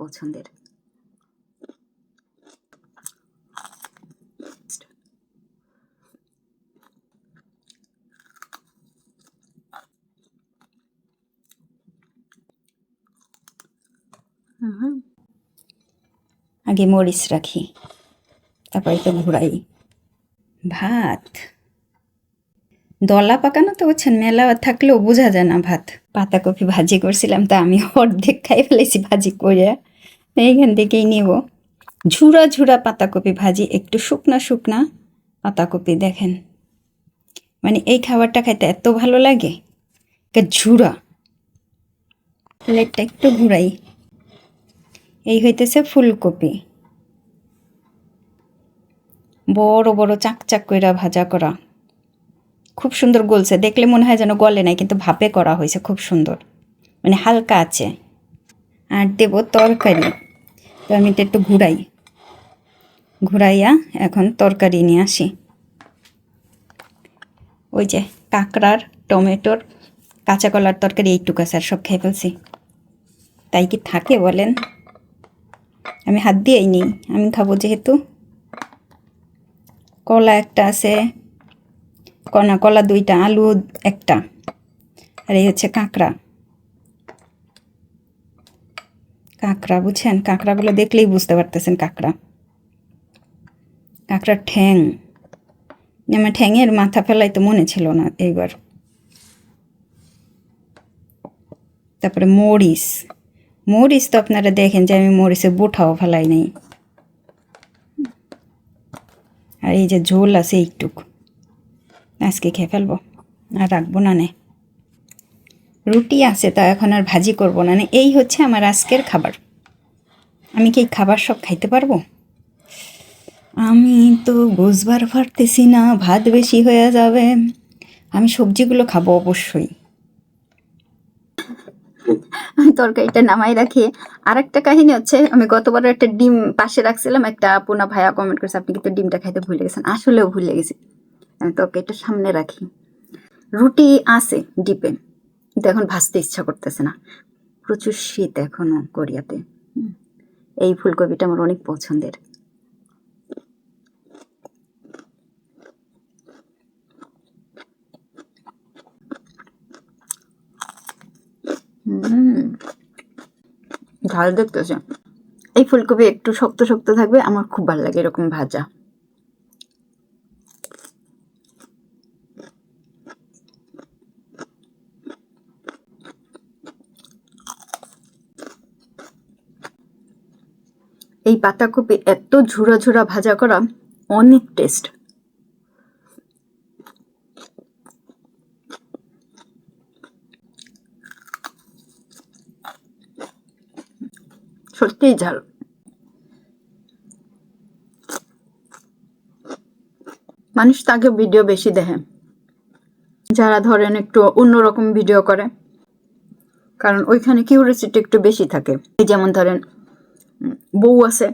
পছন্দের। আগে মরিচ রাখি, তারপর এটা ঘুরাই। ভাত দলা পাকানো তো বুঝছেন, মেলা থাকলেও বোঝা যায় না ভাত। পাতাকপি ভাজি করছিলাম, তা আমি অর্ধেক খাই ফেলেছি ভাজি করে, এইখান থেকেই নেব। ঝুরা ঝুরা পাতাকপি ভাজি, একটু শুকনা শুকনা পাতাকপি। দেখেন, মানে এই খাবারটা খাইতে এত ভালো লাগে, ঝুরা। প্লেটটা একটু ঘুরাই। এই হইতেছে ফুলকপি, বড় বড় চাক চাক কইরা ভাজা করা, খুব সুন্দর গলছে। দেখলে মনে হয় যেন গলে নাই, কিন্তু ভাপে করা হয়েছে খুব সুন্দর, মানে হালকা আছে। আর দেব তরকারি, তো আমি এটা একটু ঘুরাইয়া এখন তরকারি নিয়ে আসি। ওই যে কাঁকড়ার, টমেটোর, কাঁচা কলার তরকারি এইটুকু আছে, আর সব খেয়ে ফেলছি। তাই কি থাকে বলেন? আমি হাত দিয়েই নিই, আমি খাবো যেহেতু। কলা একটা আছে, কলা দুইটা, আলু একটা, আর এই হচ্ছে কাঁকড়া। বুঝছেন, কাঁকড়াগুলো দেখলেই বুঝতে পারতেছেন কাঁকড়ার ঠ্যাং। আমার ঠ্যাংয়ের মাথা ফেলাই তো মনে ছিল না এইবার। তারপরে মরিচ তো আপনারা দেখেন যে আমি মরিচের বোঠাও ফেলাই নাই। আর এই যে ঝোল আছে এইটুক, আজকে খেয়ে ফেলবো, আর রাখবো না। রুটি আছে, তা এখন আর ভাজি করবো না। এই হচ্ছে আমার আজকের খাবার। আমি কি এই খাবার সব খাইতে পারবো? আমি তো বুঝবার পারতেছি না, ভাত বেশি হয়ে যাবে। আমি সবজিগুলো খাবো অবশ্যই। আমি তরকারিটা নামাই রাখি। আর একটা কাহিনী হচ্ছে, আমি গতবার একটা ডিম পাশে রাখছিলাম, একটা আপনা ভাইয়া কমেন্ট করেছে আপনি কিন্তু ডিমটা খাইতে ভুলে গেছেন। আসলেও ভুলে গেছি। আমি তরকারিটা সামনে রাখি। রুটি আছে ডিপে, কিন্তু এখন ভাজতে ইচ্ছা করতেছে না, প্রচুর শীত এখনো কোরিয়াতে। এই ফুলকপিটা আমার অনেক পছন্দের। ঝাল দেখতেছে। এই ফুলকপি একটু শক্ত শক্ত থাকবে, আমার খুব ভালো লাগে এরকম ভাজা। এই পাতাকপি এত ঝুরা ঝুরা ভাজা করা, অনেক টেস্ট। সত্যিই ঝাল। মানুষ তাকে ভিডিও বেশি দেখে যারা ধরেন একটু অন্যরকম ভিডিও করে, কারণ ওইখানে কিউরিয়াসিটি একটু বেশি থাকে। যেমন ধরেন বউ আছে,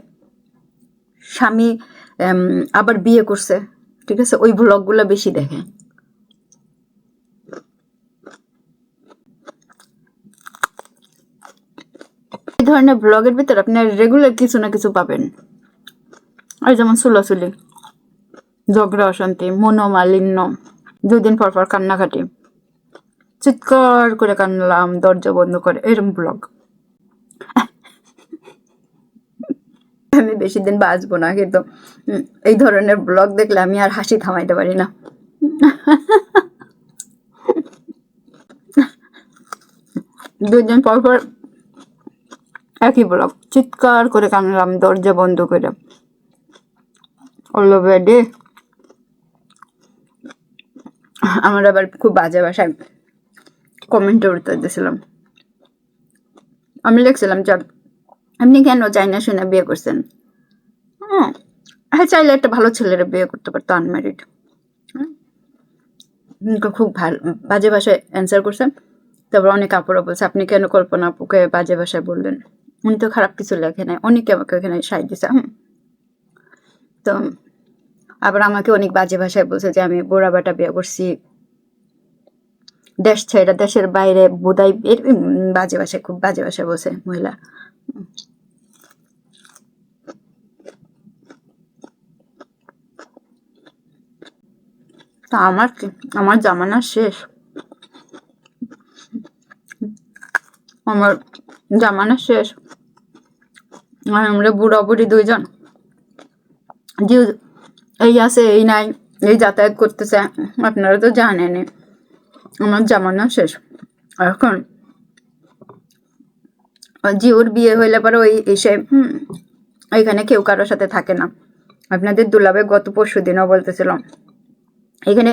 স্বামী আবার বিয়ে করছে, ঠিক আছে, ওই ব্লগগুলো বেশি দেখে। এই ধরনের ব্লগের ভিতর আপনার রেগুলার কিছু না কিছু পাবেন। আর যেমন চুলাচুলি, ঝগড়া অশান্তি, মনোমালিন্য, 2 দিন পর পর কান্নাকাটি, চিৎকার করে কান্নালাম দরজা বন্ধ করে, এরকম ব্লগ। আমি বেশি দিন বাঁচবো না, কিন্তু এই ধরনের ব্লগ দেখলে আমি আর হাসি থামাইতে পারি না। 2 দিন পর পর একই ব্লগ, চিৎকার করে কান্নালাম দরজা বন্ধ করে, অলরেডি। আমার আবার খুব বাজে ভাষায় কমেন্টে উত্তর দিয়েছিলাম। আমি লিখছিলাম যে আপনি কেন চাইনা শুনে বিয়ে করছেন? হ্যাঁ, চাইলে একটা ভালো ছেলেরা বিয়ে করতে পারতো, আনম্যারিড। খুব ভালো বাজে ভাষায় অ্যান্সার করছেন। তারপর অনেক আপুরা বলছে আপনি কেন কল্পনা আপুকে বাজে ভাষায় বললেন, উনি তো খারাপ কিছু লেখে নাই। অনেকে আমাকে এখানে সাহায্য দিছে। তো আবার আমাকে অনেক বাজে ভাষায় বলছে যে আমি বুড়া বেটা বিয়ে করছি, দেশ ছেড়ে দেশের বাইরে বোধাই, বাজে ভাষায়, খুব বাজে ভাষায় বলছে মহিলা। তা আমার কি, আমার জামানা শেষ, আমার জামানা শেষ। আর আমরা বুড়া বুড়ি দুইজন যে এই আছে এই নাই, এই যাতায়াত করতেছে, আপনারা তো জানেনই আমার জামানা শেষ। এখন জিওর বিয়ে হইলে পরে ওই এসে এখানে কেউ কারোর সাথে থাকে না। আপনাদের দুলাবে গত পরশু দিনও বলতেছিলাম এখানে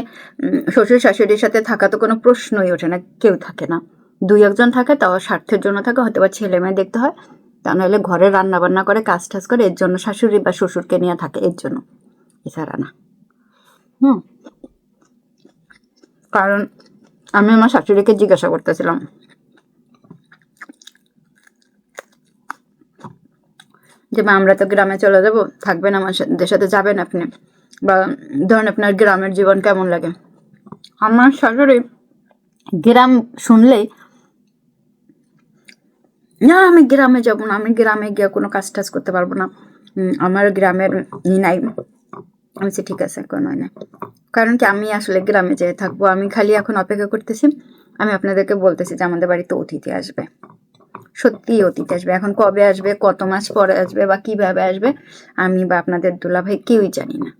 শ্বশুর শাশুড়ির সাথে থাকা তো কোনো প্রশ্নই ওঠে না, কেউ থাকে না, দুই একজন থাকে, তাও স্বার্থের জন্য থাকে, হয়তো বা ছেলে মেয়ে দেখতে হয়, তা নাহলে ঘরে রান্না বান্না করে কাজ টাজ করে, এর জন্য শাশুড়ি বা শ্বশুরকে নিয়ে থাকে, এর জন্য, এছাড়া না। কারণ আমি আমার শাশুড়িকে জিজ্ঞাসা করতেছিলাম যে মা আমরা তো গ্রামে চলে যাব, থাকবেন আমাদের সাথে, যাবেন আপনি, বা ধরেন আপনার গ্রামের জীবন কেমন লাগে। আমার শাশুড়ি গ্রাম শুনলেই না আমি গ্রামে যাব না, আমি গ্রামে গিয়ে কোনো কাজ টাজ করতে পারবো না, আমার গ্রামের নাই। আমি ঠিক আছে কোনো না, কারণ কি আমি আসলে গ্রামে যেয়ে থাকবো, আমি খালি এখন অপেক্ষা করতেছি, আমি আপনাদেরকে বলতেছি যে আমাদের বাড়িতে অতিথি আসবে, সত্যি অতিথি আসবে, এখন কবে আসবে, কত মাস পরে আসবে, বা কিভাবে আসবে, আমি বা আপনাদের দুলাভাই কেউই জানি না।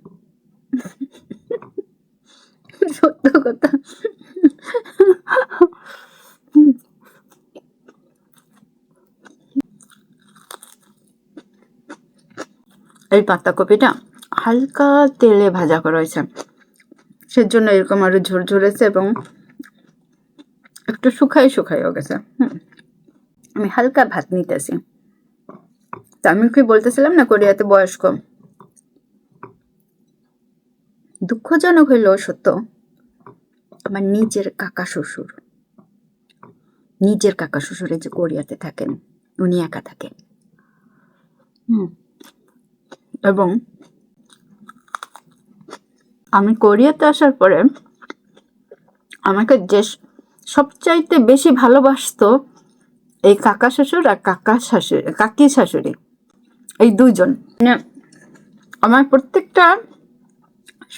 সত্য কথা। এই পাতাকপিটা হালকা তেলে ভাজা করা হয়েছে, সেজন্য এরকম আরো ঝরঝরেছে এবং একটু শুকাইও গেছে। আমি হালকা ভাত নিতেছি। তা আমি কি বলতেছিলাম না কোরিয়াতে বয়স কম, দুঃখজনক হইলেও সত্য, আমার নিজের কাকা শ্বশুর এই যে কোরিয়াতে থাকেন, উনি একা থাকেন। এবং আমি কোরিয়াতে আসার পরে আমাকে যে সবচাইতে বেশি ভালোবাসতো এই কাকা শ্বশুর আর কাকি শাশুড়ি, এই দুইজন, মানে আমার প্রত্যেকটা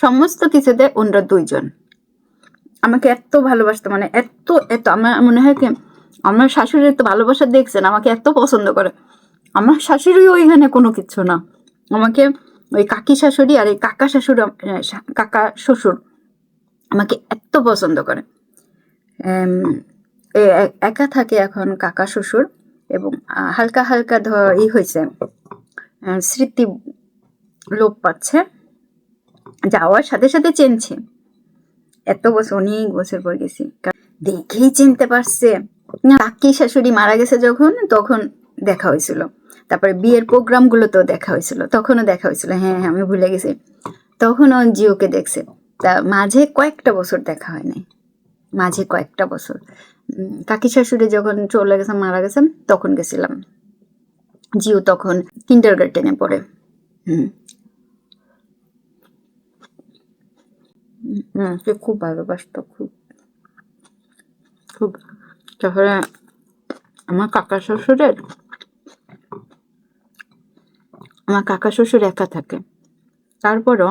সমস্ত কিছুতে ওনরা দুইজন আমাকে এত ভালোবাসতো, মানে এত এত, আমার মনে হয় কি আমার শাশুড়ির এত ভালোবাসা দেখছেন, আমাকে এত পছন্দ করে। আমার শাশুড়ি ওইখানে কোনো কিছু না, আমাকে ওই কাকি শাশুড়ি আর এই কাকা শ্বশুর আমাকে এত পছন্দ করে। একা থাকে এখন কাকা শ্বশুর, এবং হালকা হালকা হয়েছে, স্মৃতি লোপ পাচ্ছে, যাওয়ার সাথে সাথে চেনছে, এত বছর, অনেক বছর পর গেছি, দেখেই চিনতে পারছে। কাকি শাশুড়ি মারা গেছে যখন, তখন দেখা হয়েছিল, তারপরে বিয়ের প্রোগ্রাম গুলোতেও দেখা হয়েছিল, তখনও দেখা হয়েছিল, হ্যাঁ হ্যাঁ আমি ভুলে গেছি, তখনও জিওকে দেখছে। তা মাঝে কয়েকটা বছর দেখা হয় নাই, মাঝে কয়েকটা বছর কাকি শাশুড়ি যখন চলে গেছে, মারা গেছেন, তখন গেছিলাম। জিও তখন কিন্ডারগার্টেনে পড়ে। সে খুব ভালোবাসতো, খুব খুব। তাহলে আমার কাকা শ্বশুর একা থাকে, তারপরও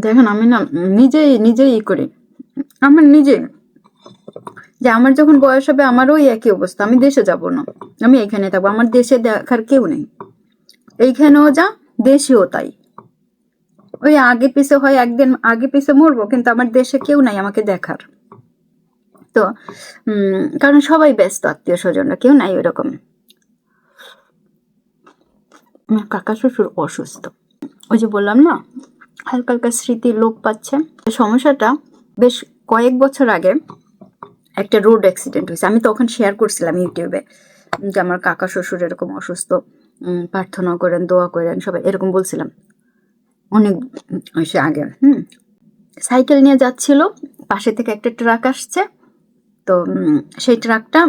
দেখেন আমি না নিজেই করি, আমার নিজে, যে আমার যখন বয়স হবে আমারও একই অবস্থা, আমি দেশে যাব না, আমি এখানে থাকবো, আমার দেশে দেখার কেউ নেই, এইখানেও যা দেশেও তাই, ওই আগে পিছে হয়, একদিন আগে পিছে মরবো, কিন্তু আমার দেশে কেউ নাই আমাকে দেখার। তো কারণ সবাই ব্যস্ত, আত্মীয় স্বজনরা কেউ নাই ওরকম। কাকা শ্বশুর অসুস্থ, ওই যে বললাম না হালকা হালকা স্মৃতি লোপ পাচ্ছে। সমস্যাটা বেশ কয়েক বছর আগে একটা রোড অ্যাক্সিডেন্ট হয়েছে, আমি তখন শেয়ার করছিলাম ইউটিউবে যে আমার কাকা শ্বশুর এরকম অসুস্থ, প্রার্থনা করেন, দোয়া করেন, সবাই এরকম বলছিলাম অনেক সে আগে। সাইকেল নিয়ে যাচ্ছিল, পাশে থেকে একটা ট্রাক আসছে, তো সেই ট্রাকটা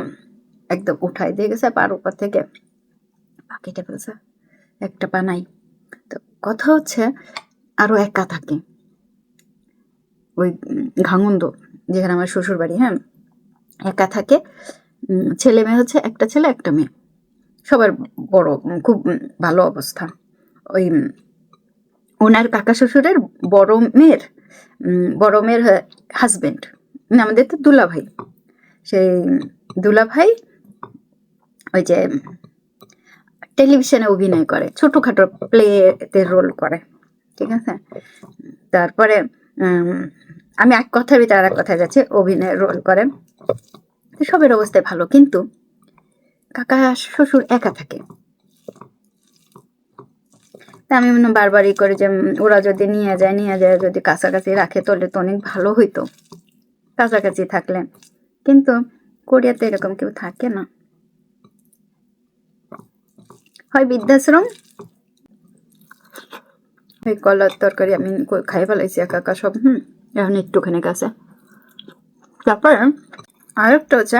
একদম উঠাই দিয়ে গেছে পার উপর থেকে, পাখিটা ফেলছে, একটা পা নাই। তো কথা হচ্ছে আরো একা থাকে ওই ঘাঙন্দ, যেখানে আমার শ্বশুর বাড়ি, হ্যাঁ, একা থাকে, ছেলে মেয়ে হচ্ছে একটা ছেলে একটা মেয়ে, সবার বড়, খুব ভালো অবস্থা। ওই ওনার কাকা শ্বশুরের বড় মেয়ের হাজবেন্ড, আমাদের তো দুলাভাই। সেই দুলাভাই ওই যে টেলিভিশনে অভিনয় করে, ছোটখাটো প্লেতে রোল করে, ঠিক আছে। তারপরে আমি এক কথার ভিতরে আর এক কথায় যাচ্ছি, অভিনয় রোল করেন। সবের অবস্থায় ভালো, কিন্তু কাকা শ্বশুর একা থাকে। তা আমি বারবারই করে যে ওরা যদি নিয়ে যায় যদি কাছাকাছি রাখে তাহলে তো অনেক ভালো হইতো, কাছাকাছি থাকলে। কিন্তু কোরিয়াতে এরকম কেউ থাকে না, হয় বৃদ্ধাশ্রম। এই কলার তরকারি আমি খাই ফেলাইছি একা একা সব। এখন একটুখানি কাছে। তারপরে আরেকটা হচ্ছে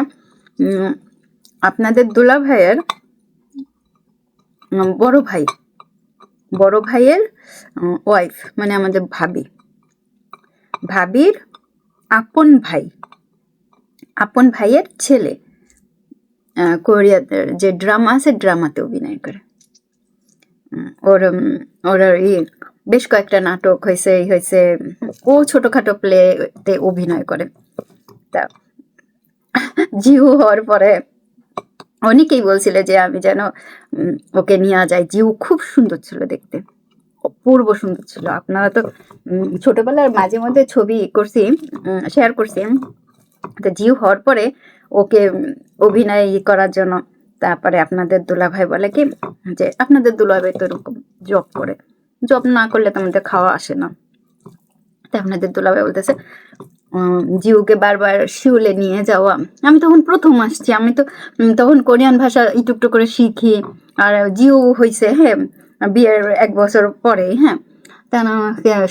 আপনাদের দুলা ভাইয়ের বড় ভাইয়ের ওয়াইফ, মানে আমাদের ভাবির আপন ভাইয়ের ছেলে কোরিয়াতে যে ড্রামা আছে, ড্রামাতে অভিনয় করে। ওর বেশ কয়েকটা নাটক হয়েছে, ও ছোটখাটো প্লেতে অভিনয় করে। তা জিউ হওয়ার পরে অনেকেই বলছিল যে আমি যেন ওকে নিয়ে যাই। জিউ খুব সুন্দর ছিল দেখতে, অপূর্ব সুন্দর ছিল। আপনারা তো ছোটবেলার মাঝে মধ্যে ছবি শেয়ার করছি। তো জিউ হওয়ার পরে ওকে অভিনয় করার জন্য, তারপরে আপনাদের দুলাভাই বলে কি যে আপনাদের দুলাভাই তো এরকম জব না করলে তো আমাদের খাওয়া আসে না। তো আপনাদের দুলাভাই বলতেছে জিউকে বারবার শিউলে নিয়ে যাওয়া। আমি তখন প্রথম আসছি, আমি তো তখন কোরিয়ান ভাষা একটু করে শিখি। আর জিউ হয়েছে বিয়ের 1 বছর পরে। তা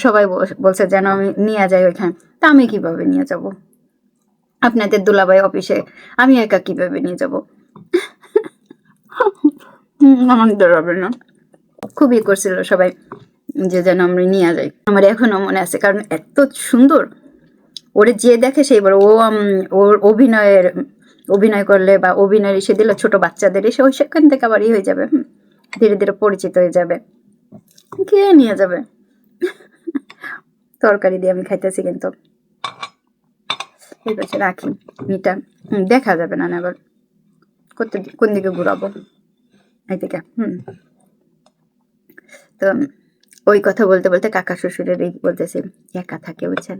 সবাই বলছে যেন আমি নিয়ে যাই ওইখানে। তা আমি কিভাবে নিয়ে যাব আপনাদের দুলাভাই অফিসে, আমি একা কিভাবে নিয়ে যাব? আমাদের হবে না। খুবই করছিল সবাই যে যেন আমরা নিয়ে যাই। আমার এখনো মনে আছে, কারণ এত সুন্দর। ওরে যে দেখে সেই বড়, ওর অভিনয় করলে বা অভিনয় এসে দিল ছোট বাচ্চাদের, এসে ওই সেখান থেকে আবার হয়ে যাবে, ধীরে ধীরে পরিচিত হয়ে যাবে। কে নিয়ে যাবে? তরকারি দিয়ে আমি খাইতেছি, কিন্তু ঠিক আছে রাখি। এটা দেখা যাবে না আবার কোন দিকে ঘুরাবো, এইদিকে। তো ওই কথা বলতে বলতে কাকা শ্বশুরের এই বলতেছি, একা থাকে বুঝছেন।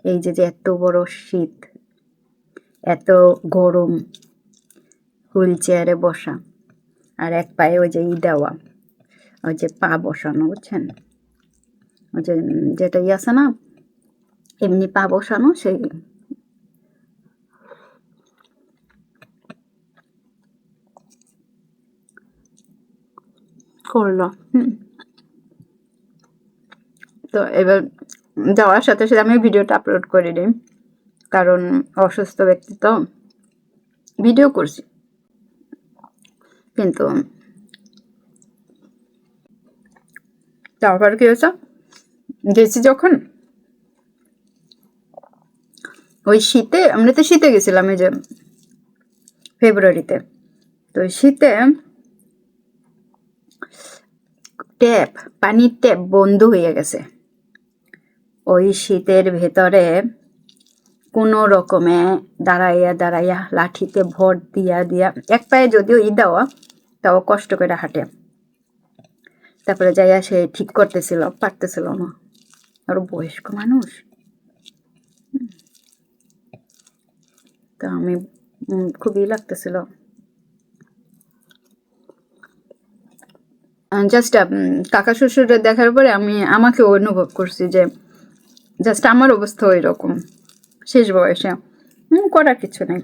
এই যে এত বড় শীত, এত গরম, হুইল চেয়ারে বসা, আর এক পায়ে ওই যে দেওয়া, ওই যে পা বসানো বুঝছেন, ওই যে যেটা আছে না এমনি পা বসানো, সেই করলো। তো এবার যাওয়ার সাথে সাথে আমি ভিডিওটা আপলোড করে দিই, কারণ অসুস্থ ব্যক্তি তো ভিডিও করছি। কিন্তু তারপর কি হয়েছে, গেছি যখন ওই শীতে, আমরা তো শীতে গেছিলাম এই যে ফেব্রুয়ারিতে। তো শীতে পানির ট্যাপ বন্ধ হয়ে গেছে। ওই শীতের ভেতরে কোনো রকমে দাঁড়াইয়া লাঠিতে ভর দিয়া এক পায়ে যদিও দেওয়া, তাও কষ্ট করে হাঁটে। তারপরে যাইয়া সে ঠিক করতেছিল, পারতেছিল না, আরো বয়স্ক মানুষ। তো আমি খুবই লাগতেছিল। জাস্ট কাকা শ্বশুরে দেখার পরে আমাকে অনুভব করছি যে জাস্ট আমার অবস্থা ওই রকম শেষ বয়সে। করার কিছু নেই,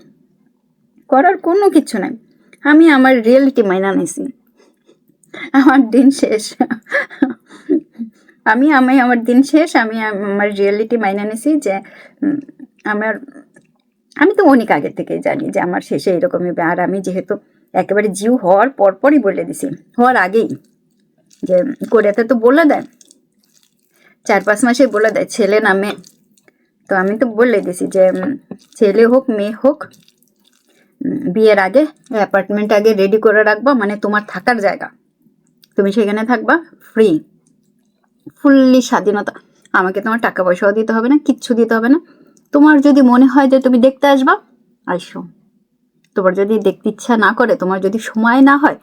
করার কোনো কিছু নাই। আমি আমার রিয়েলিটি মাইনা নিছি, আমার দিন শেষ। আমার দিন শেষ, আমি আমার রিয়েলিটি মাইনা নিছি যে আমি তো অনেক আগে থেকেই জানি যে আমার শেষে এরকমই হবে। আর আমি যেহেতু একেবারে জিউ হওয়ার পরপরই বলে দিছি, হওয়ার আগেই, যে কোরিয়াতে তো বলে দেয় 4-5 মাসে বলে দেয় ছেলে না মেয়ে। তো আমি তো বলে দিছি যে ছেলে হোক মেয়ে হোক, বিয়ের আগে অ্যাপার্টমেন্ট আগে রেডি করে রাখবা, মানে তোমার থাকার জায়গা, তুমি সেখানে থাকবা ফ্রি। ফুললি স্বাধীনতা। আমাকে তোমার টাকা পয়সাও দিতে হবে না, কিচ্ছু দিতে হবে না। তোমার যদি মনে হয় যে তুমি দেখতে আসবা, আইসো। তোমার যদি দেখতে ইচ্ছা না করে, তোমার যদি সময় না হয়,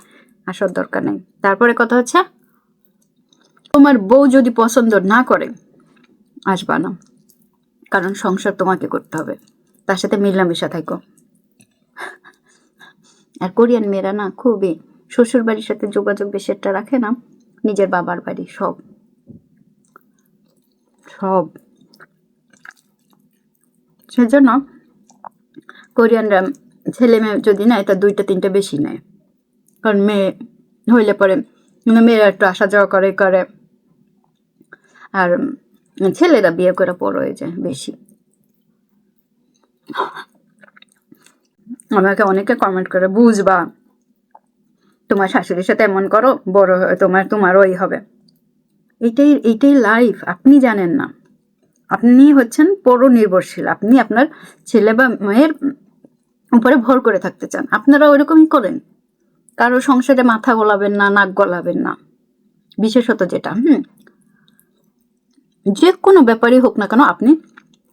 আসার দরকার নেই। তারপরে কথা হচ্ছে, তোমার বউ যদি পছন্দ না করে, আসবা না। কারণ সংসার তোমাকে করতে হবে, তার সাথে মিলামেশা থাকো। আর কোরিয়ান মেয়েরা না খুবই শ্বশুর বাড়ির সাথে যোগাযোগ বেশি একটা রাখে না, নিজের বাবার বাড়ি সব সব সেজন্য কোরিয়ানরা ছেলে মেয়ে যদি নেয় তা 2টা 3টা বেশি নেয়। কারণ মেয়ে হইলে পরে মেয়েরা একটু আসা যাওয়া করে করে, আর ছেলেরা বিয়ে করে পর হয়ে যায় বেশি। আমাকে অনেকে কমেন্ট করে, বুঝবা তোমার শাশুড়ির সাথে এমন করো, বড় হয়ে তোমার ওই হবে। এইটাই লাইফ, আপনি জানেন না। আপনি হচ্ছেন পরনির্ভরশীল, আপনি আপনার ছেলে বা মেয়ের উপরে ভর করে থাকতে চান, আপনারা ওইরকমই করেন। কারো সংসারে মাথা গলাবেন না, নাক গলাবেন না, বিশেষত যেটা যে কোনো ব্যাপারই হোক না কেন আপনি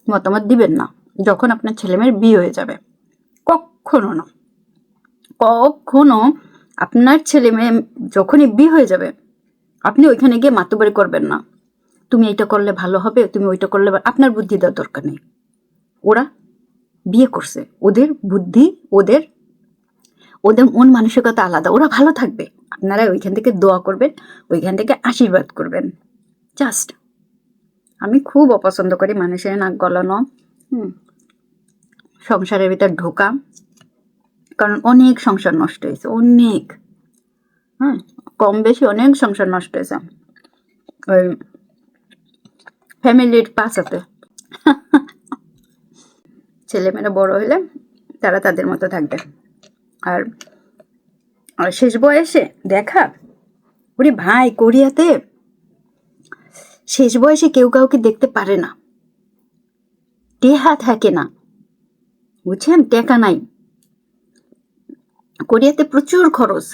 মতামত দিবেন না যখন আপনার ছেলে মেয়ের বিয়ে হয়ে যাবে। কখনো না, কখনো আপনার ছেলে মেয়ে যখনই বিয়ে হয়ে যাবে আপনি ওইখানে গিয়ে মাতুবাড়ি করবেন না, তুমি এটা করলে ভালো হবে, তুমি ওইটা করলে আপনার বুদ্ধি দেওয়ার দরকার নেই। ওরা বিয়ে করছে, ওদের বুদ্ধি, ওদের ওদের মন মানসিকতা আলাদা, ওরা ভালো থাকবে। আপনারা ওইখান থেকে দোয়া করবেন, ওইখান থেকে আশীর্বাদ করবেন। জাস্ট আমি খুব অপছন্দ করি মানুষের নাক গলানো, সংসারের ভিতর ঢোকা। কারণ অনেক সংসার নষ্ট হয়েছে, অনেক, কম বেশি অনেক সংসার নষ্ট হয়েছে ওই ফ্যামিলির পাশাতে। ছেলেমেয়েরা বড় হলে তারা তাদের মতো থাকবে। আর শেষ বয়সে দেখা, ওরে ভাই, কোরিয়াতে শেষ বয়সে কেউ কাউকে দেখতে পারে না, টেহা থাকে না, বুঝছেন, টেকা নাই। কোরিয়াতে প্রচুর খরচ।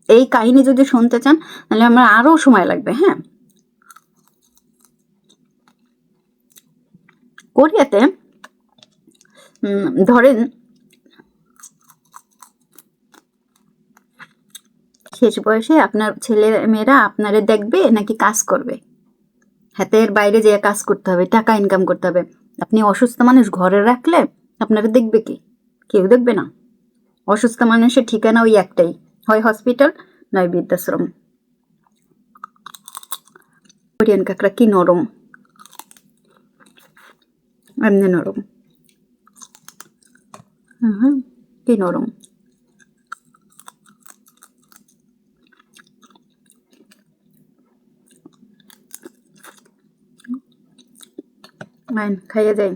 এই কাহিনী যদি শুনতে চান তাহলে আমার আরো সময় লাগবে। হ্যাঁ, কোরিয়াতে ধরেন শেষ বয়সে আপনার ছেলে মেয়েরা আপনারে দেখবে নাকি কাজ করবে? হাতের বাইরে যেয়ে কাজ করতে হবে, টাকা ইনকাম করতে হবে। আপনি অসুস্থ মানুষ ঘরে রাখলে আপনারা দেখবে কি? কেউ দেখবে না। অসুস্থ মানুষের ঠিকানা ওই একটাই, হয় হসপিটাল নয় বৃদ্ধাশ্রম। কোরিয়ান কাঁকড়া কি নরম, এমনি নরম, কি নরম। খাইয়ে যায়।